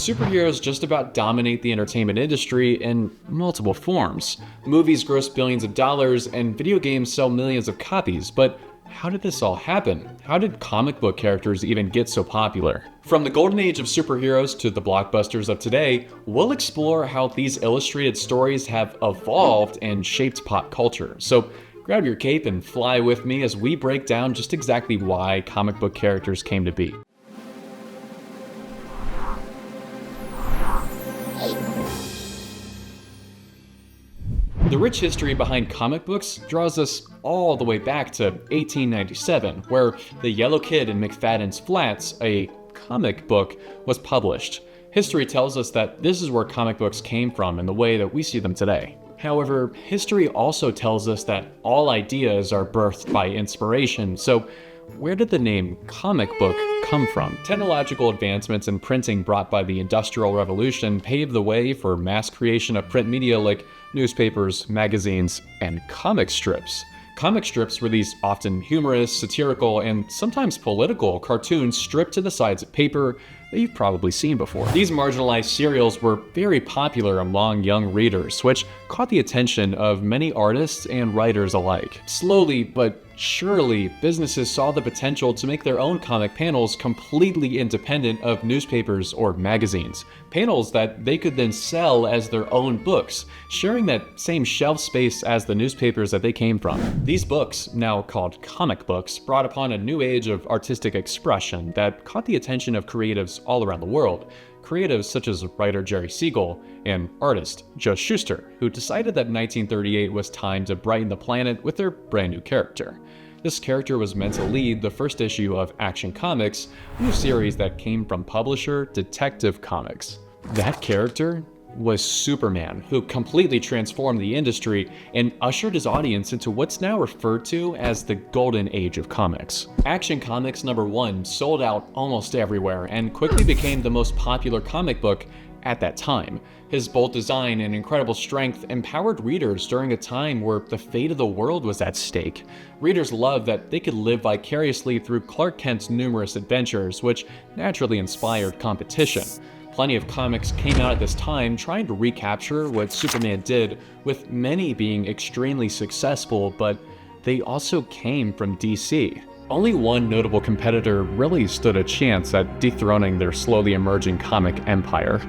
Superheroes just about dominate the entertainment industry in multiple forms. Movies gross billions of dollars and video games sell millions of copies, but how did this all happen? How did comic book characters even get so popular? From the golden age of superheroes to the blockbusters of today, we'll explore how these illustrated stories have evolved and shaped pop culture. So grab your cape and fly with me as we break down just exactly why comic book characters came to be. The rich history behind comic books draws us all the way back to 1897, where The Yellow Kid in McFadden's Flats, a comic book, was published. History tells us that this is where comic books came from in the way that we see them today. However, history also tells us that all ideas are birthed by inspiration, so where did the name comic book come from? Technological advancements in printing brought by the Industrial Revolution paved the way for mass creation of print media like newspapers, magazines, and comic strips. Comic strips were these often humorous, satirical, and sometimes political cartoons stripped to the sides of paper that you've probably seen before. These marginalized serials were very popular among young readers, which caught the attention of many artists and writers alike. Slowly but surely, businesses saw the potential to make their own comic panels completely independent of newspapers or magazines. Panels that they could then sell as their own books, sharing that same shelf space as the newspapers that they came from. These books, now called comic books, brought upon a new age of artistic expression that caught the attention of creatives all around the world. Creatives such as writer Jerry Siegel and artist Joe Shuster, who decided that 1938 was time to brighten the planet with their brand new character. This character was meant to lead the first issue of Action Comics, a new series that came from publisher Detective Comics. That character was Superman, who completely transformed the industry and ushered his audience into what's now referred to as the golden age of comics. Action Comics #1 sold out almost everywhere and quickly became the most popular comic book at that time. His bold design and incredible strength empowered readers during a time where the fate of the world was at stake. Readers loved that they could live vicariously through Clark Kent's numerous adventures, which naturally inspired competition. Plenty of comics came out at this time trying to recapture what Superman did, with many being extremely successful, but they also came from DC. Only one notable competitor really stood a chance at dethroning their slowly emerging comic empire.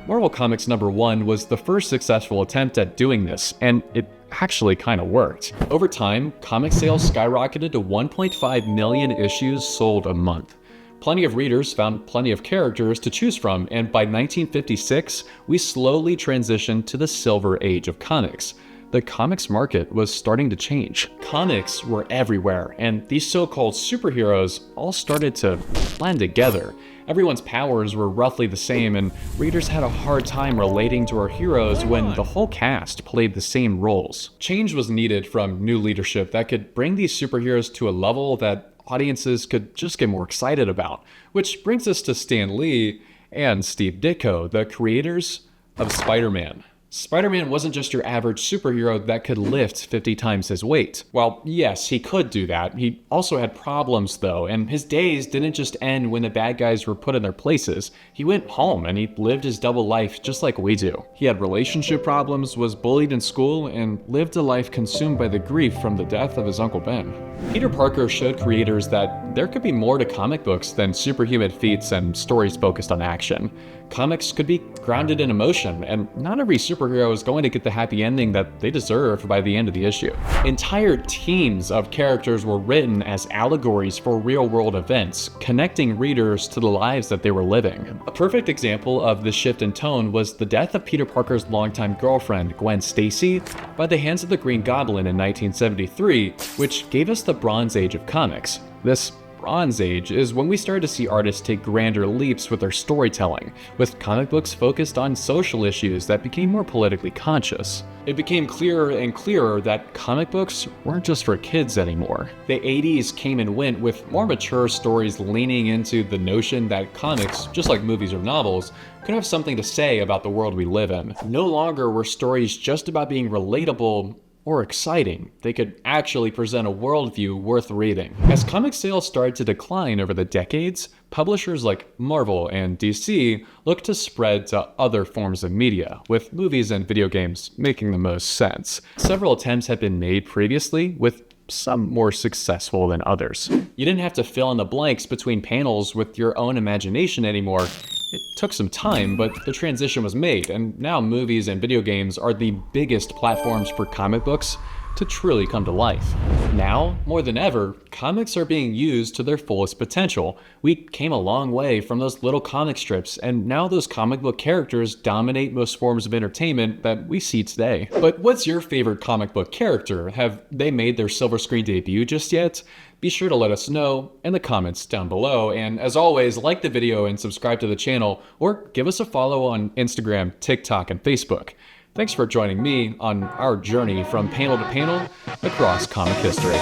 Marvel Comics #1 was the first successful attempt at doing this, and it actually kinda worked. Over time, comic sales skyrocketed to 1.5 million issues sold a month. Plenty of readers found plenty of characters to choose from, and by 1956, we slowly transitioned to the Silver Age of comics. The comics market was starting to change. Comics were everywhere, and these so-called superheroes all started to blend together. Everyone's powers were roughly the same, and readers had a hard time relating to our heroes when the whole cast played the same roles. Change was needed from new leadership that could bring these superheroes to a level that audiences could just get more excited about. Which brings us to Stan Lee and Steve Ditko, the creators of Spider-Man. Spider-Man wasn't just your average superhero that could lift 50 times his weight. Well, yes, he could do that. He also had problems though, and his days didn't just end when the bad guys were put in their places. He went home and he lived his double life just like we do. He had relationship problems, was bullied in school, and lived a life consumed by the grief from the death of his Uncle Ben. Peter Parker showed creators that there could be more to comic books than superhuman feats and stories focused on action. Comics could be grounded in emotion, and not every superhero is going to get the happy ending that they deserve by the end of the issue. Entire teams of characters were written as allegories for real-world events, connecting readers to the lives that they were living. A perfect example of this shift in tone was the death of Peter Parker's longtime girlfriend, Gwen Stacy, by the hands of the Green Goblin in 1973, which gave us the Bronze Age of comics. This Bronze Age is when we started to see artists take grander leaps with their storytelling, with comic books focused on social issues that became more politically conscious. It became clearer and clearer that comic books weren't just for kids anymore. The 80s came and went with more mature stories leaning into the notion that comics, just like movies or novels, could have something to say about the world we live in. No longer were stories just about being relatable or exciting. They could actually present a worldview worth reading. As comic sales started to decline over the decades, publishers like Marvel and DC looked to spread to other forms of media, with movies and video games making the most sense. Several attempts had been made previously, with some more successful than others. You didn't have to fill in the blanks between panels with your own imagination anymore. It took some time, but the transition was made, and now movies and video games are the biggest platforms for comic books to truly come to life. Now, more than ever, comics are being used to their fullest potential. We came a long way from those little comic strips, and now those comic book characters dominate most forms of entertainment that we see today. But what's your favorite comic book character? Have they made their silver screen debut just yet? Be sure to let us know in the comments down below, and as always, like the video and subscribe to the channel, or give us a follow on Instagram, TikTok, and Facebook. Thanks for joining me on our journey from panel to panel across comic history.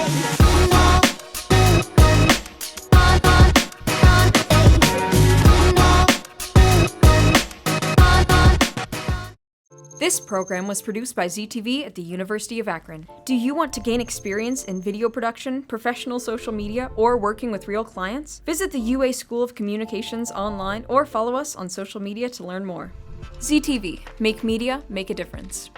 This program was produced by ZTV at the University of Akron. Do you want to gain experience in video production, professional social media, or working with real clients? Visit the UA School of Communications online or follow us on social media to learn more. ZTV, make media, make a difference.